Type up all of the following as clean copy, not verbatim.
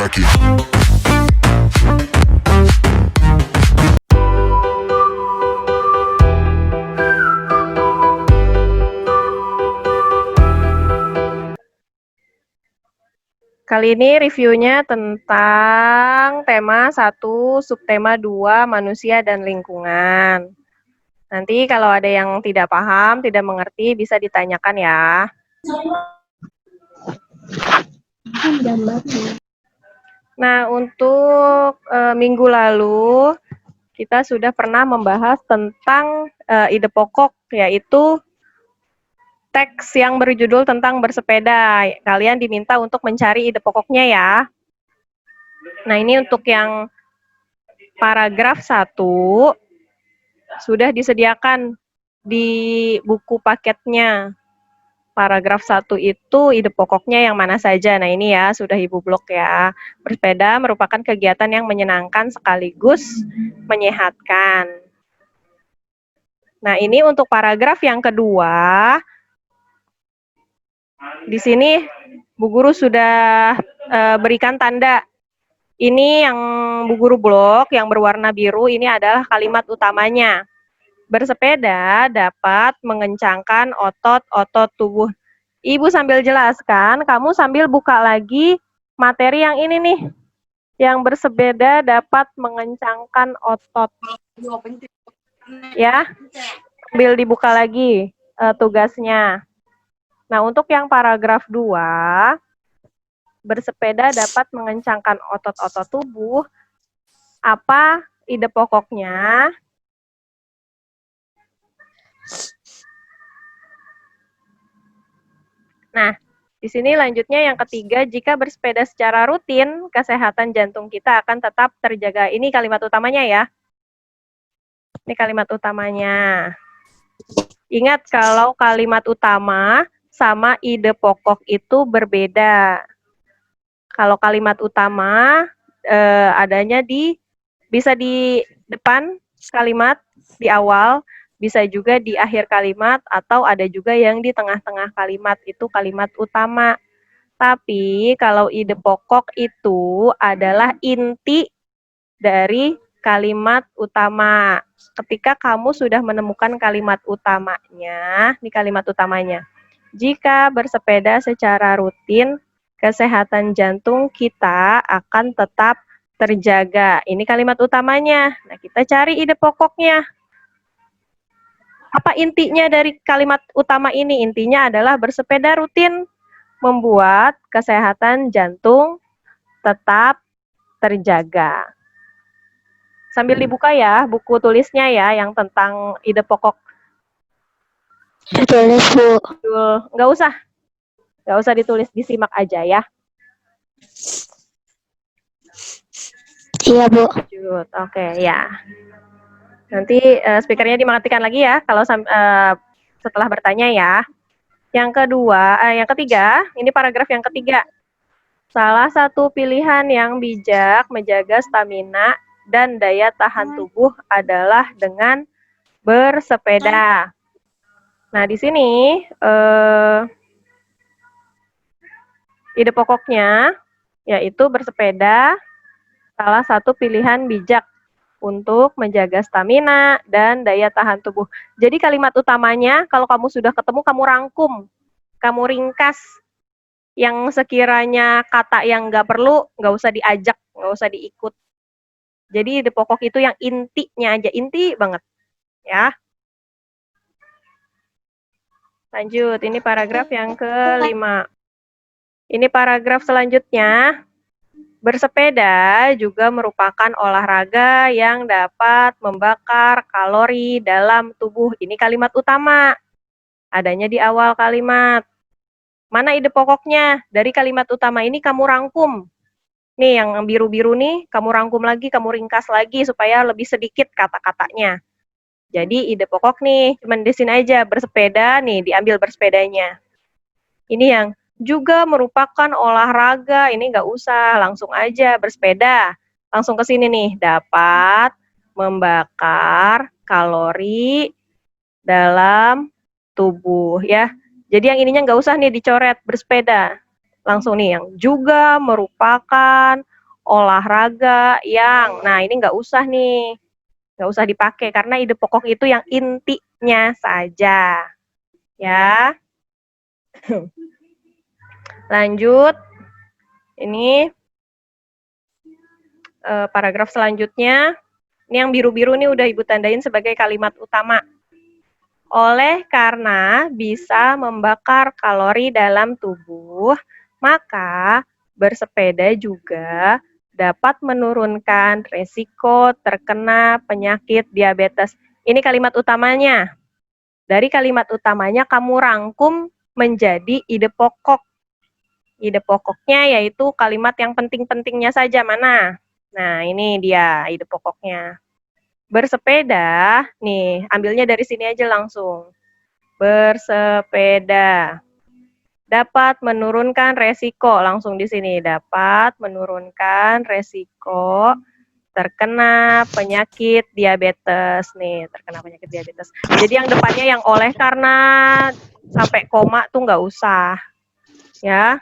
laki-laki. Kali ini reviewnya tentang tema 1, subtema 2, manusia dan lingkungan. Nanti kalau ada yang tidak paham, tidak mengerti, bisa ditanyakan ya. Nah, untuk minggu lalu, kita sudah pernah membahas tentang ide pokok, yaitu teks yang berjudul tentang bersepeda. Kalian diminta untuk mencari ide pokoknya ya. Nah, ini untuk yang paragraf 1 sudah disediakan di buku paketnya. Paragraf 1 itu ide pokoknya yang mana saja. Nah, ini ya sudah Ibu blok ya. Bersepeda merupakan kegiatan yang menyenangkan sekaligus menyehatkan. Nah, ini untuk paragraf yang kedua. Di sini Bu Guru sudah berikan tanda. Ini yang Bu Guru blok yang berwarna biru, ini adalah kalimat utamanya. Bersepeda dapat mengencangkan otot-otot tubuh. Ibu sambil jelaskan, kamu sambil buka lagi materi yang ini nih. Yang bersepeda dapat mengencangkan otot. Ya, sambil dibuka lagi tugasnya. Nah, untuk yang paragraf 2, bersepeda dapat mengencangkan otot-otot tubuh. Apa ide pokoknya? Nah, di sini lanjutnya yang ketiga, jika bersepeda secara rutin, kesehatan jantung kita akan tetap terjaga. Ini kalimat utamanya ya. Ini kalimat utamanya. Ingat kalau kalimat utama sama ide pokok itu berbeda. Kalau kalimat utama adanya bisa di depan kalimat, di awal, bisa juga di akhir kalimat, atau ada juga yang di tengah-tengah kalimat, itu kalimat utama. Tapi kalau ide pokok itu adalah inti dari kalimat utama. Ketika kamu sudah menemukan kalimat utamanya, ini kalimat utamanya. Jika bersepeda secara rutin, kesehatan jantung kita akan tetap terjaga. Ini kalimat utamanya. Nah, kita cari ide pokoknya. Apa intinya dari kalimat utama ini? Intinya adalah bersepeda rutin membuat kesehatan jantung tetap terjaga. Sambil dibuka ya buku tulisnya ya yang tentang ide pokok. Ditulis, Bu. Nggak usah ditulis, disimak aja ya. Iya, Bu. Lanjut, oke ya. Nanti speakernya dimatikan lagi ya kalau setelah bertanya ya. Yang ketiga, ini paragraf yang ketiga. Salah satu pilihan yang bijak menjaga stamina dan daya tahan tubuh adalah dengan bersepeda. Nah, di sini ide pokoknya yaitu bersepeda salah satu pilihan bijak untuk menjaga stamina dan daya tahan tubuh. Jadi kalimat utamanya kalau kamu sudah ketemu, kamu rangkum, kamu ringkas. Yang sekiranya kata yang nggak perlu, nggak usah diajak, nggak usah diikut. Jadi ide pokok itu yang intinya aja, inti banget. Ya. Lanjut, ini paragraf yang kelima. Ini paragraf selanjutnya. Bersepeda juga merupakan olahraga yang dapat membakar kalori dalam tubuh. Ini kalimat utama. Adanya di awal kalimat. Mana ide pokoknya? Dari kalimat utama ini kamu rangkum. Nih yang biru-biru nih, kamu rangkum lagi, kamu ringkas lagi supaya lebih sedikit kata-katanya. Jadi ide pokok nih, cuman di sini aja, bersepeda nih, diambil bersepedanya. Ini yang juga merupakan olahraga, ini nggak usah, langsung aja bersepeda. Langsung ke sini nih, dapat membakar kalori dalam tubuh ya. Jadi yang ininya nggak usah nih dicoret, bersepeda. Langsung nih yang juga merupakan olahraga yang, nah ini nggak usah nih, nggak usah dipakai karena ide pokok itu yang intinya saja, ya. Lanjut, ini paragraf selanjutnya, ini yang biru-biru nih udah Ibu tandain sebagai kalimat utama. Oleh karena bisa membakar kalori dalam tubuh, maka bersepeda juga dapat menurunkan resiko terkena penyakit diabetes. Ini kalimat utamanya. Dari kalimat utamanya kamu rangkum menjadi ide pokok. Ide pokoknya yaitu kalimat yang penting-pentingnya saja. Mana? Nah, ini dia ide pokoknya. Bersepeda, nih, ambilnya dari sini aja langsung. Bersepeda dapat menurunkan resiko, langsung di sini, dapat menurunkan resiko terkena penyakit diabetes nih, terkena penyakit diabetes. Jadi yang depannya yang oleh karena sampai koma tuh nggak usah, ya.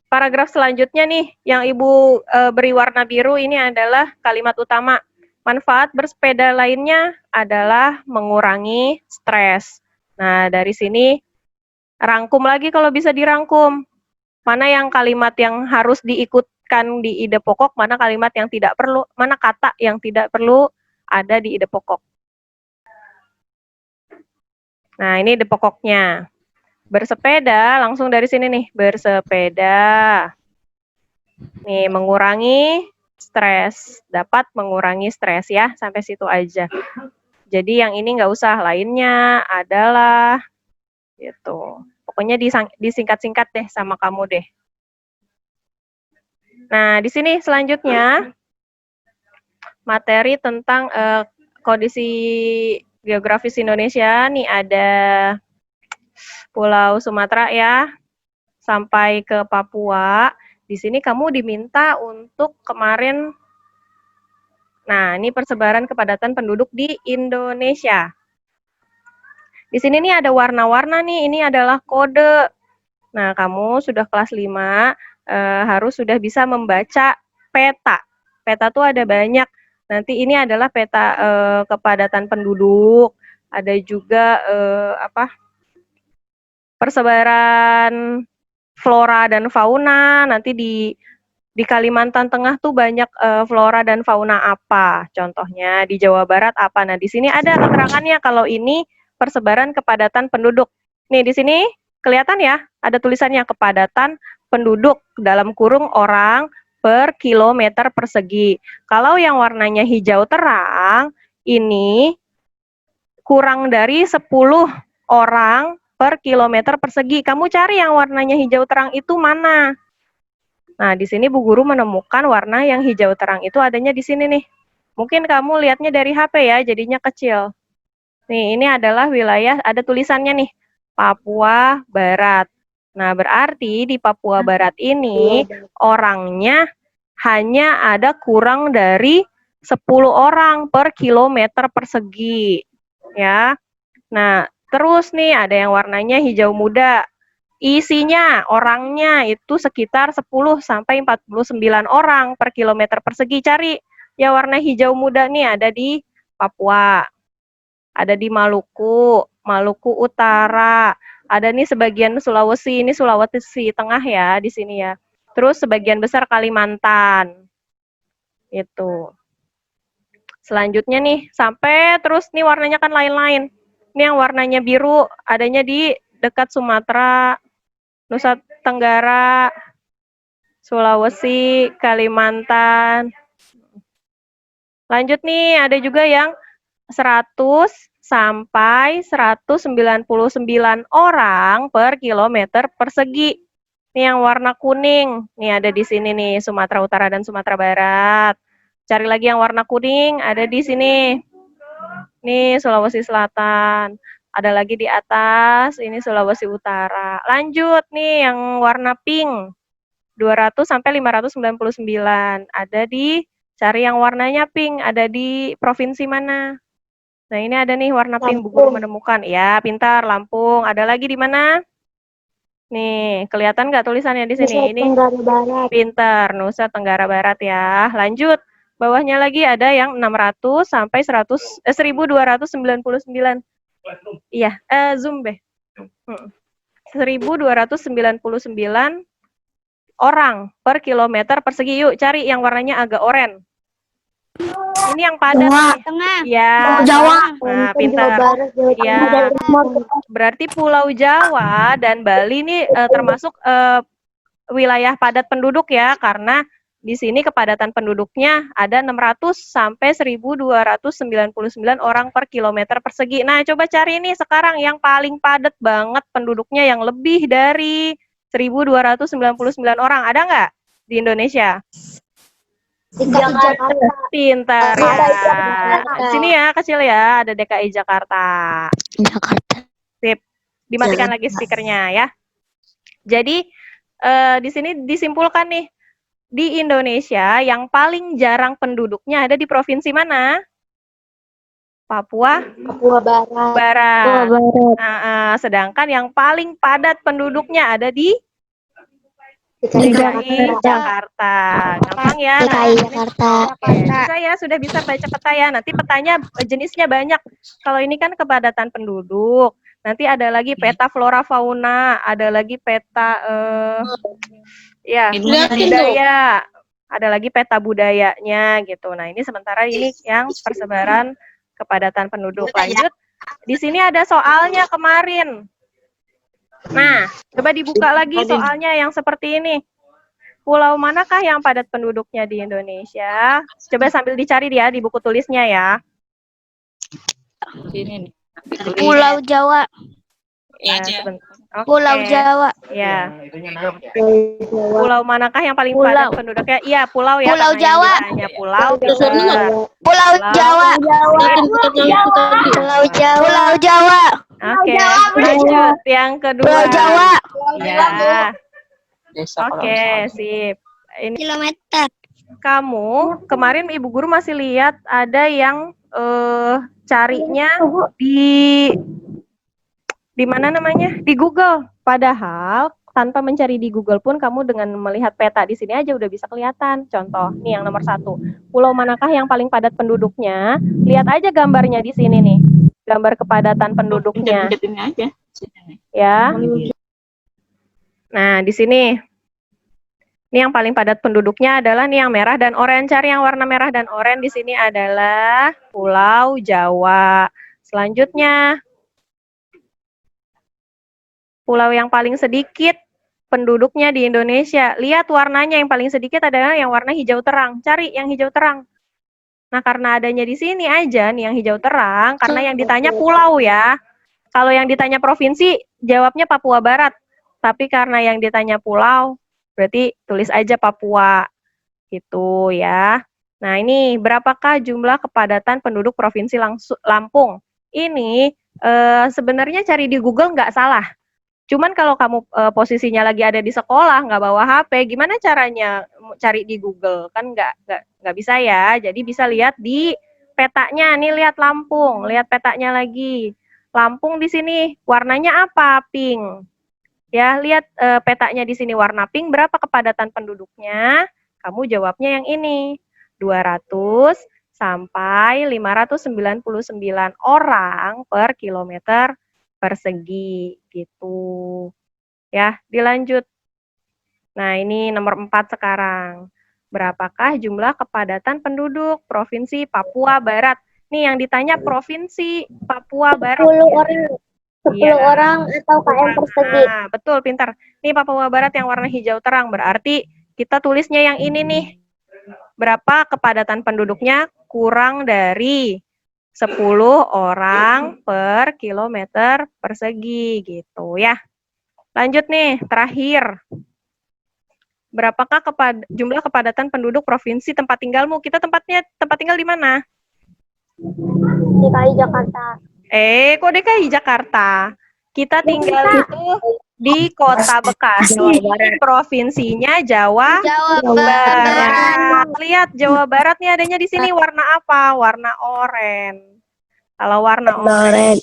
Paragraf selanjutnya nih, yang Ibu beri warna biru ini adalah kalimat utama. Manfaat bersepeda lainnya adalah mengurangi stres. Nah, dari sini rangkum lagi kalau bisa dirangkum. Mana yang kalimat yang harus diikutkan di ide pokok, mana kalimat yang tidak perlu, mana kata yang tidak perlu ada di ide pokok. Nah, ini ide pokoknya. Bersepeda, langsung dari sini nih, bersepeda. Nih, mengurangi stres, dapat mengurangi stres ya, sampai situ aja. Jadi yang ini nggak usah, lainnya adalah, gitu. Pokoknya disingkat-singkat deh sama kamu deh. Nah, di sini selanjutnya, materi tentang kondisi geografis Indonesia, nih ada Pulau Sumatera ya, sampai ke Papua. Di sini kamu diminta untuk kemarin, nah ini persebaran kepadatan penduduk di Indonesia. Di sini nih ada warna-warna nih, ini adalah kode. Nah, kamu sudah kelas 5, harus sudah bisa membaca peta. Peta tuh ada banyak. Nanti ini adalah peta kepadatan penduduk, ada juga persebaran flora dan fauna. Nanti di Kalimantan Tengah tuh banyak flora dan fauna apa? Contohnya di Jawa Barat apa? Nah, di sini ada keterangannya kalau ini persebaran kepadatan penduduk. Nih, di sini kelihatan ya, ada tulisannya kepadatan penduduk dalam kurung orang per kilometer persegi. Kalau yang warnanya hijau terang, ini kurang dari 10 orang per kilometer persegi. Kamu cari yang warnanya hijau terang itu mana? Nah, di sini Bu Guru menemukan warna yang hijau terang itu adanya di sini nih. Mungkin kamu lihatnya dari HP ya, jadinya kecil. Nih, ini adalah wilayah, ada tulisannya nih, Papua Barat. Nah, berarti di Papua Barat ini orangnya hanya ada kurang dari 10 orang per kilometer persegi. Ya. Nah, terus nih ada yang warnanya hijau muda. Isinya orangnya itu sekitar 10 sampai 49 orang per kilometer persegi. Cari yang warna hijau muda nih ada di Papua. Ada di Maluku, Maluku Utara. Ada nih sebagian Sulawesi, ini Sulawesi Tengah ya di sini ya. Terus sebagian besar Kalimantan. Itu. Selanjutnya nih, sampai terus nih warnanya kan lain-lain. Ini yang warnanya biru adanya di dekat Sumatera, Nusa Tenggara, Sulawesi, Kalimantan. Lanjut nih, ada juga yang 100 sampai 199 orang per kilometer persegi. Ini yang warna kuning. Nih ada di sini nih, Sumatera Utara dan Sumatera Barat. Cari lagi yang warna kuning, ada di sini. Nih Sulawesi Selatan. Ada lagi di atas, ini Sulawesi Utara. Lanjut nih yang warna pink. 200 sampai 599. Ada di, cari yang warnanya pink, ada di provinsi mana? Nah, ini ada nih warna pink, Bu Guru menemukan. Ya, pintar, Lampung. Ada lagi di mana? Nih, kelihatan nggak tulisannya di Nusa sini? Ini Tenggara Barat. pintar, Nusa Tenggara Barat ya. Lanjut. Bawahnya lagi ada yang 600 sampai 1299. Iya, zoom deh. 1299 orang per kilometer persegi. Yuk, cari yang warnanya agak oranye. Ini yang padat Jawa nih. Tengah. Ya. Jawa. Nah, Jawa pintar. Barat, Jawa Ya. Tengah, Jawa Timur. Berarti Pulau Jawa dan Bali ini termasuk wilayah padat penduduk ya, karena di sini kepadatan penduduknya ada 600 sampai 1299 orang per kilometer persegi. Nah, coba cari nih sekarang yang paling padat banget penduduknya yang lebih dari 1299 orang. Ada nggak di Indonesia? Jakarta. Pintar ya. Jakarta. Di sini ya, kecil ya, ada DKI Jakarta. Jakarta. Sip. Dimatikan lagi speakernya ya. Jadi di sini disimpulkan nih, di Indonesia yang paling jarang penduduknya ada di provinsi mana? Papua Papua Barat. Barat. Papua Barat. Sedangkan yang paling padat penduduknya ada di DKI Jakarta. Gampang ya. DKI Jakarta. Oke, bisa ya, sudah bisa baca peta ya. Nanti petanya jenisnya banyak. Kalau ini kan kepadatan penduduk. Nanti ada lagi peta flora fauna, ada lagi peta ya budaya, ada lagi peta budayanya gitu. Nah, ini sementara ini yang persebaran kepadatan penduduk. Lanjut. Di sini ada soalnya kemarin. Nah, coba dibuka lagi soalnya yang seperti ini. Pulau manakah yang padat penduduknya di Indonesia? Coba sambil dicari dia di buku tulisnya ya. Sini nih. Pulau Jawa. Ya, sebentar. Oke. Pulau Jawa. Ya. Pulau manakah yang paling padat penduduknya? Iya, pulau ya. Pulau karena yang Jawa. ditanya pulau. Pintar. Pulau Jawa. Iya. Pulau Jawa. Pulau Jawa. Oke, lanjut yang kedua. Pulau Jawa. Ya. Desa Oke, sip. Ini Kilometer. kamu kemarin Ibu Guru masih lihat ada yang carinya di mana namanya? Di Google. Padahal tanpa mencari di Google pun kamu dengan melihat peta di sini aja udah bisa kelihatan. Contoh, nih yang nomor 1. Pulau manakah yang paling padat penduduknya? Lihat aja gambarnya di sini nih. Gambar kepadatan penduduknya. Ini aja. Sini. Ya. Nah, di sini. Ini yang paling padat penduduknya adalah nih yang merah dan oranye. Cari yang warna merah dan oranye di sini adalah Pulau Jawa. Selanjutnya, pulau yang paling sedikit penduduknya di Indonesia. Lihat warnanya yang paling sedikit adalah yang warna hijau terang. Cari yang hijau terang. Nah, karena adanya di sini aja nih yang hijau terang, karena yang ditanya pulau ya. Kalau yang ditanya provinsi, jawabnya Papua Barat. Tapi karena yang ditanya pulau, berarti tulis aja Papua. Gitu ya. Nah, ini berapakah jumlah kepadatan penduduk Provinsi Lampung? Ini sebenarnya cari di Google nggak salah. Cuman kalau kamu posisinya lagi ada di sekolah, nggak bawa HP, gimana caranya cari di Google? Kan nggak bisa ya. Jadi bisa lihat di petanya. Nih lihat Lampung, lihat petanya lagi. Lampung di sini warnanya apa? Pink. Ya, lihat petanya di sini warna pink, berapa kepadatan penduduknya? Kamu jawabnya yang ini. 200 sampai 599 orang per kilometer persegi gitu. Ya, dilanjut. Nah, ini nomor 4 sekarang. Berapakah jumlah kepadatan penduduk Provinsi Papua Barat? Nih yang ditanya Provinsi Papua Barat. 10 orang. 10 orang atau KM persegi. Nah, betul, pintar. Nih Papua Barat yang warna hijau terang, berarti kita tulisnya yang ini nih. Berapa kepadatan penduduknya? Kurang dari 10 orang per kilometer persegi gitu ya. Lanjut nih, terakhir. Berapakah jumlah kepadatan penduduk provinsi tempat tinggalmu? Kita tempat tinggal di mana? DKI Jakarta. Kok DKI Jakarta? Kita tinggal itu di Kota Bekasi, provinsinya Jawa Barat. Lihat Jawa Barat nih adanya di sini warna apa? Warna oranye. Kalau warna oranye,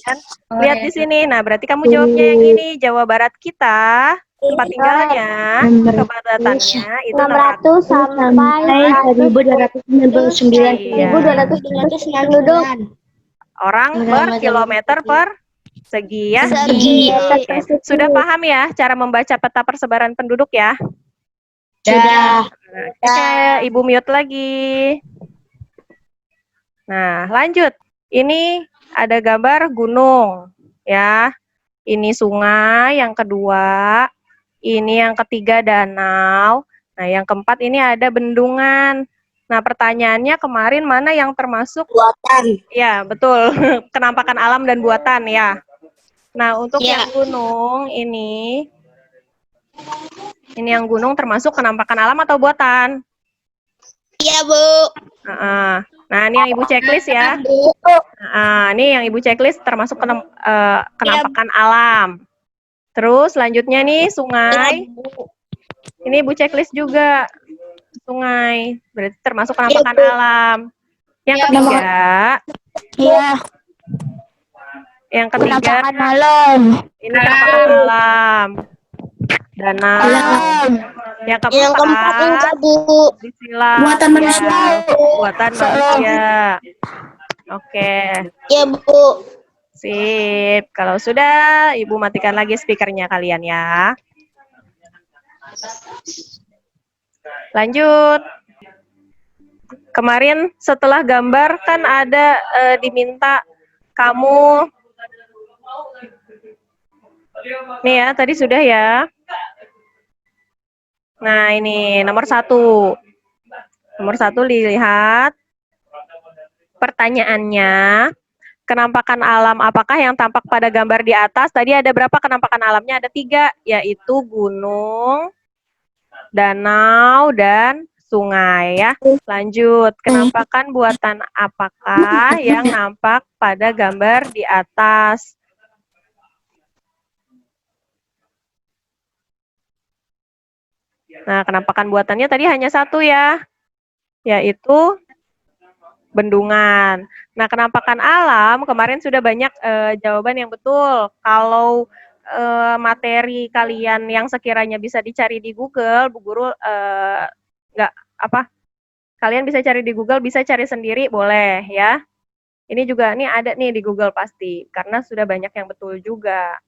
lihat di sini. Nah, berarti kamu jawabnya yang ini. Jawa Barat kita tempat tinggalnya, kepadatannya itu 600 sampai 1299. Iya. 1299 orang per kilometer persegi ya. Persegi. Oke. Sudah paham ya cara membaca peta persebaran penduduk ya? Sudah. Oke, Ibu mute lagi. Nah, lanjut. Ini ada gambar gunung ya. Ini sungai, yang kedua. Ini yang ketiga danau. Nah, yang keempat ini ada bendungan. Nah, pertanyaannya kemarin mana yang termasuk Buatan. ya, betul. Kenampakan alam dan buatan ya. Nah, untuk Ya. yang gunung ini yang gunung termasuk kenampakan alam atau buatan? Iya, Bu. Nah, ini yang Ibu checklist ya. Ini yang Ibu checklist termasuk kenampakan alam. Terus selanjutnya nih sungai. Ini Ibu checklist juga. Sungai, berarti termasuk kenampakan alam. Yang ketiga, Iya. yang ketiga Penampakan alam. ini kenampakan alam. Danau. Yang keempat enggak, Bu. silang. Buatan manusia. Buatan manusia. Oke. Iya, Bu. Sip. Kalau sudah, Ibu matikan lagi speakernya kalian ya. Lanjut. Kemarin setelah gambar kan ada diminta kamu. Nih ya, tadi sudah ya. Nah, ini nomor 1. Nomor 1 dilihat. Pertanyaannya, kenampakan alam apakah yang tampak pada gambar di atas? Tadi ada berapa kenampakan alamnya? Ada 3, yaitu gunung, danau, dan sungai ya. Lanjut, kenampakan buatan apakah yang nampak pada gambar di atas? Nah, kenampakan buatannya tadi hanya 1 ya, yaitu bendungan. Nah, kenampakan alam kemarin sudah banyak jawaban yang betul. Kalau materi kalian yang sekiranya bisa dicari di Google, Bu Guru kalian bisa cari di Google, bisa cari sendiri boleh ya. Ini juga nih ada nih di Google pasti, karena sudah banyak yang betul juga.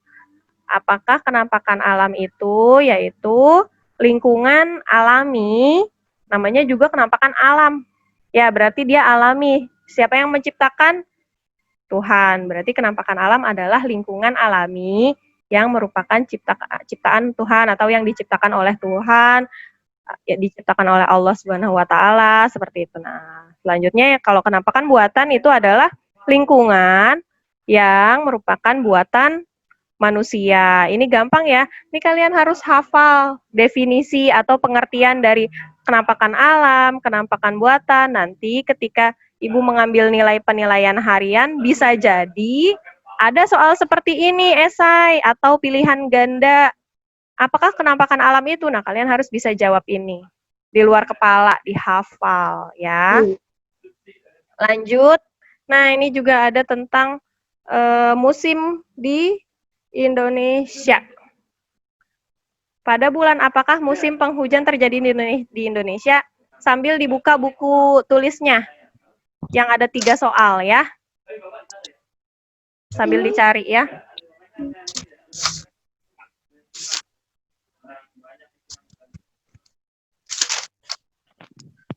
Apakah kenampakan alam itu yaitu lingkungan alami, namanya juga kenampakan alam. Ya, berarti dia alami. Siapa yang menciptakan? Tuhan. Berarti kenampakan alam adalah lingkungan alami yang merupakan ciptaan Tuhan atau yang diciptakan oleh Tuhan, ya diciptakan oleh Allah Subhanahu wa taala, seperti itu. Nah, selanjutnya kalau kenampakan buatan itu adalah lingkungan yang merupakan buatan manusia. Ini gampang ya. Ini kalian harus hafal definisi atau pengertian dari kenampakan alam, kenampakan buatan. Nanti ketika Ibu mengambil nilai penilaian harian, bisa jadi ada soal seperti ini, esai atau pilihan ganda. Apakah kenampakan alam itu? Nah, kalian harus bisa jawab ini. Di luar kepala, dihafal ya. Lanjut. Nah, ini juga ada tentang musim di Indonesia. Pada bulan apakah musim penghujan terjadi di Indonesia? Sambil dibuka buku tulisnya yang ada 3 soal ya. Sambil dicari ya.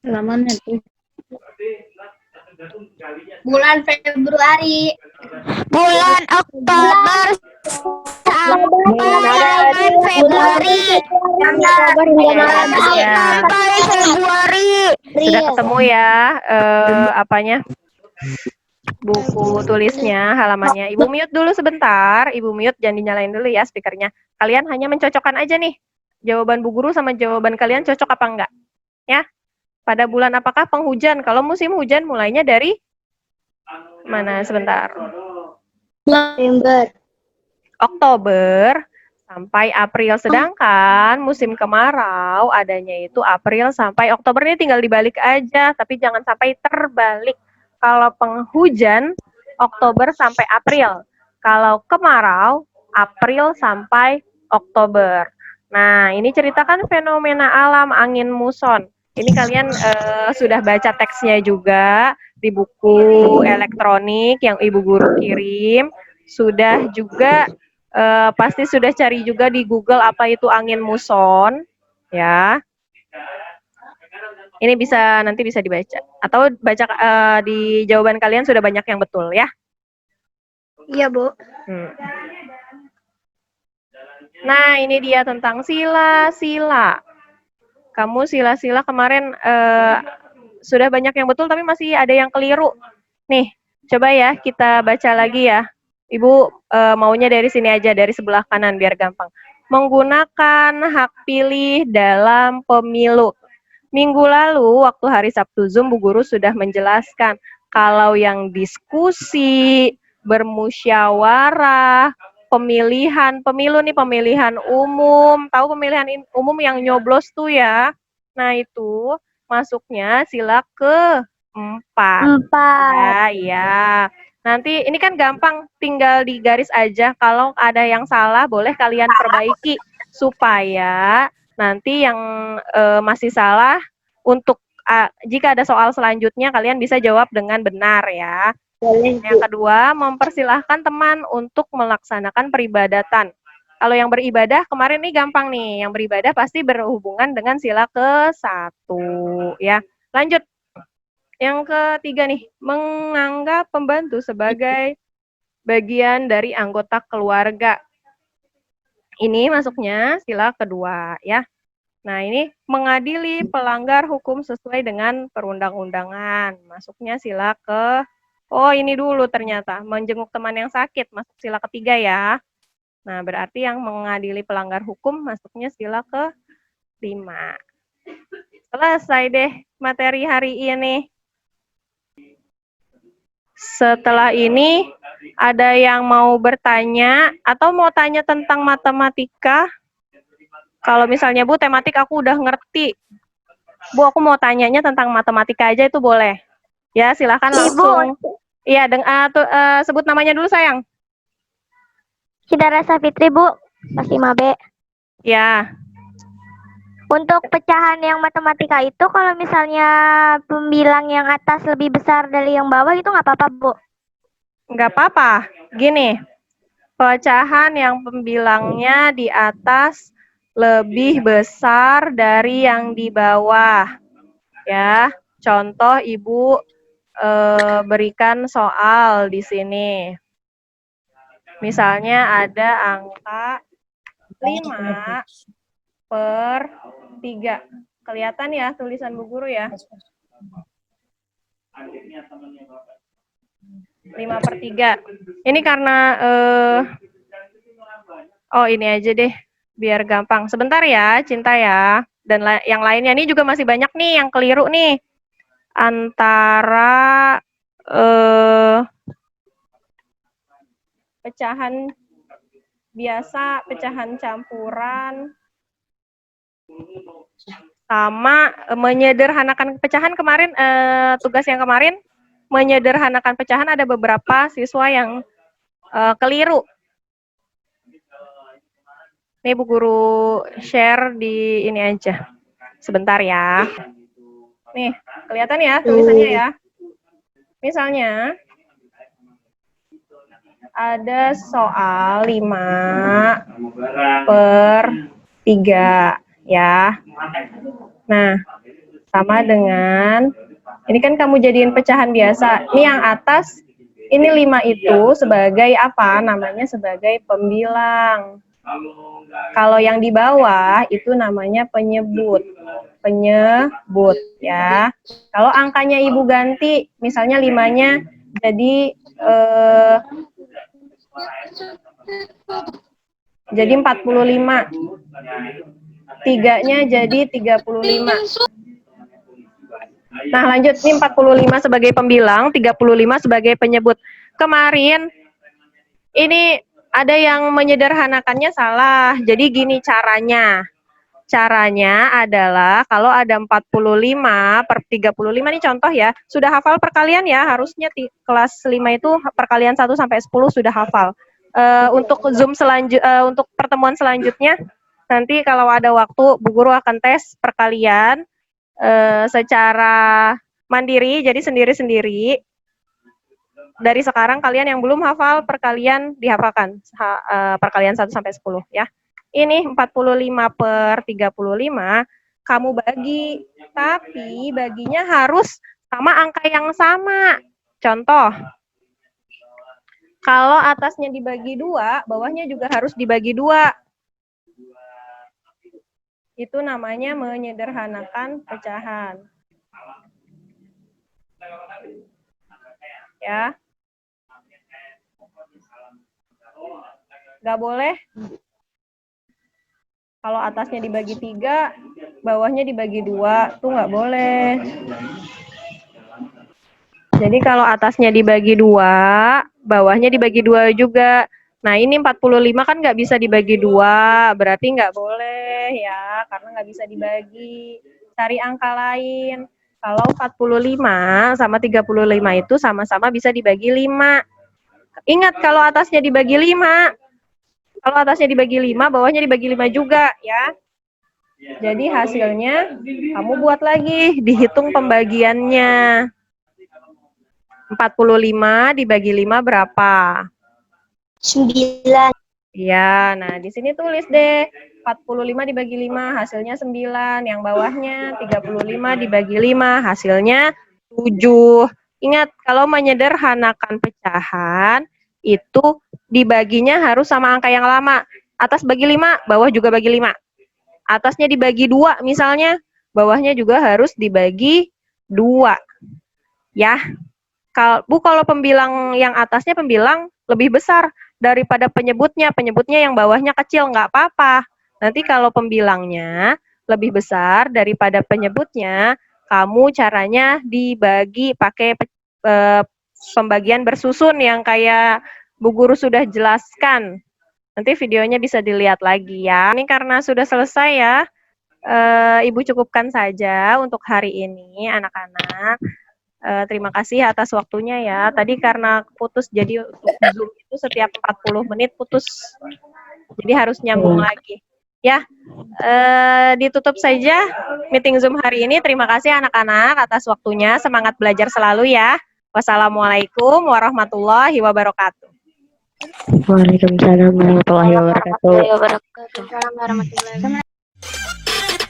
Halaman itu. Bulan Februari. Bulan Oktober sampai Februari. Sampai Februari. Sudah ketemu ya apanya? Buku tulisnya, halamannya. Ibu mute dulu sebentar. Ibu mute, jangan dinyalain dulu ya speakernya. Kalian hanya mencocokkan aja nih. Jawaban Bu Guru sama jawaban kalian cocok apa enggak? Ya. Pada bulan apakah penghujan? Kalau musim hujan mulainya dari mana sebentar? November. Oktober sampai April. Sedangkan musim kemarau adanya itu April sampai Oktober. Ini tinggal dibalik aja, tapi jangan sampai terbalik. Kalau penghujan Oktober sampai April. Kalau kemarau April sampai Oktober. Nah, ini ceritakan fenomena alam angin muson. Ini kalian sudah baca teksnya juga di buku elektronik yang Ibu Guru kirim. Sudah juga pasti sudah cari juga di Google apa itu angin muson, ya. Ini nanti bisa dibaca atau baca di jawaban kalian sudah banyak yang betul ya. Iya, Bu. Nah, ini dia tentang sila-sila. Kamu sila-sila kemarin sudah banyak yang betul tapi masih ada yang keliru. Nih, coba ya kita baca lagi ya. Ibu maunya dari sini aja, dari sebelah kanan biar gampang. Menggunakan hak pilih dalam pemilu. Minggu lalu, waktu hari Sabtu Zoom, Bu Guru sudah menjelaskan kalau yang diskusi, bermusyawarah, pemilu nih, pemilihan umum. Tahu pemilihan umum yang nyoblos tuh ya? Nah, itu masuknya sila ke-4. 4. Ya. Nanti ini kan gampang, tinggal digaris aja. Kalau ada yang salah, boleh kalian perbaiki supaya nanti yang masih salah untuk jika ada soal selanjutnya kalian bisa jawab dengan benar ya. Yang kedua, mempersilahkan teman untuk melaksanakan peribadatan. Kalau yang beribadah kemarin nih gampang nih, yang beribadah pasti berhubungan dengan sila ke-1 ya. Lanjut. Yang ketiga nih, menganggap pembantu sebagai bagian dari anggota keluarga. Ini masuknya sila kedua ya. Nah, ini mengadili pelanggar hukum sesuai dengan perundang-undangan. Masuknya sila ke Oh, ini dulu ternyata. Menjenguk teman yang sakit masuk sila ketiga ya. Nah, berarti yang mengadili pelanggar hukum masuknya sila ke-5. Selesai deh materi hari ini. Setelah ini ada yang mau bertanya atau mau tanya tentang matematika? Kalau misalnya Bu, tematik aku udah ngerti. Bu, aku mau tanyanya tentang matematika aja itu boleh. Ya, silahkan langsung. Iya, sebut namanya dulu sayang. Hidara Safitri, Bu. Kelas 5B. Ya. Untuk pecahan yang matematika itu kalau misalnya pembilang yang atas lebih besar dari yang bawah itu nggak apa-apa, Bu? Nggak apa-apa. Gini, pecahan yang pembilangnya di atas lebih besar dari yang di bawah. Ya, contoh Ibu berikan soal di sini. Misalnya ada angka 5/3. Kelihatan ya tulisan Bu Guru ya? 5/3. Ini karena ini aja deh biar gampang. Sebentar ya, Cinta ya. Dan yang lainnya ini juga masih banyak nih yang keliru nih. Antara pecahan biasa, pecahan campuran, sama menyederhanakan pecahan kemarin, tugas yang kemarin menyederhanakan pecahan ada beberapa siswa yang keliru. Nih Bu Guru share di ini aja. Sebentar ya. Nih, kelihatan ya tulisannya ya. Misalnya ada soal 5/3 ya. Nah, sama dengan ini kan kamu jadiin pecahan biasa. Ini yang atas, ini 5 itu sebagai apa? Namanya sebagai pembilang. Kalau yang di bawah itu namanya penyebut. Penyebut ya. Kalau angkanya Ibu ganti, misalnya 5-nya jadi 45. 3-nya jadi 35. Nah, lanjut nih 45 sebagai pembilang, 35 sebagai penyebut. Kemarin ini ada yang menyederhanakannya salah. Jadi gini caranya. Caranya adalah kalau ada 45/35 nih contoh ya. Sudah hafal perkalian ya, harusnya kelas 5 itu perkalian 1 sampai 10 sudah hafal. Untuk Zoom untuk pertemuan selanjutnya Nanti kalau ada waktu, Bu Guru akan tes perkalian secara mandiri, jadi sendiri-sendiri. Dari sekarang kalian yang belum hafal perkalian dihafalkan, perkalian 1 sampai 10 ya. Ini 45 per 35, kamu bagi, tapi baginya harus sama angka yang sama. Contoh, kalau atasnya dibagi 2, bawahnya juga harus dibagi 2. Itu namanya menyederhanakan pecahan. Ya. Nggak boleh. Kalau atasnya dibagi 3, bawahnya dibagi 2, tuh nggak boleh. Jadi kalau atasnya dibagi 2, bawahnya dibagi 2 juga. Nah, ini 45 kan nggak bisa dibagi 2, berarti nggak boleh ya, karena nggak bisa dibagi. Cari angka lain. Kalau 45 sama 35 itu sama-sama bisa dibagi 5. Ingat kalau atasnya dibagi 5, kalau atasnya dibagi 5, bawahnya dibagi 5 juga ya. Jadi hasilnya kamu buat lagi, dihitung pembagiannya. 45 dibagi 5 berapa? 9. Iya, nah di sini tulis deh. 45 dibagi 5 hasilnya 9, yang bawahnya 35 dibagi 5 hasilnya 7. Ingat, kalau menyederhanakan pecahan itu dibaginya harus sama angka yang lama. Atas bagi 5, bawah juga bagi 5. Atasnya dibagi 2 misalnya, bawahnya juga harus dibagi 2. Ya. Kalau pembilang yang atasnya pembilang lebih besar daripada penyebutnya yang bawahnya kecil, nggak apa-apa. Nanti kalau pembilangnya lebih besar daripada penyebutnya, kamu caranya dibagi pakai pembagian bersusun yang kayak Bu Guru sudah jelaskan. Nanti videonya bisa dilihat lagi ya. Ini karena sudah selesai ya, Ibu cukupkan saja untuk hari ini anak-anak. Terima kasih atas waktunya ya. Tadi karena putus, jadi untuk Zoom itu setiap 40 menit putus. Jadi harus nyambung lagi. Ya, ditutup saja meeting Zoom hari ini. Terima kasih anak-anak atas waktunya. Semangat belajar selalu ya. Wassalamualaikum warahmatullahi wabarakatuh. Waalaikumsalam warahmatullahi wabarakatuh. Waalaikumsalam warahmatullahi wabarakatuh.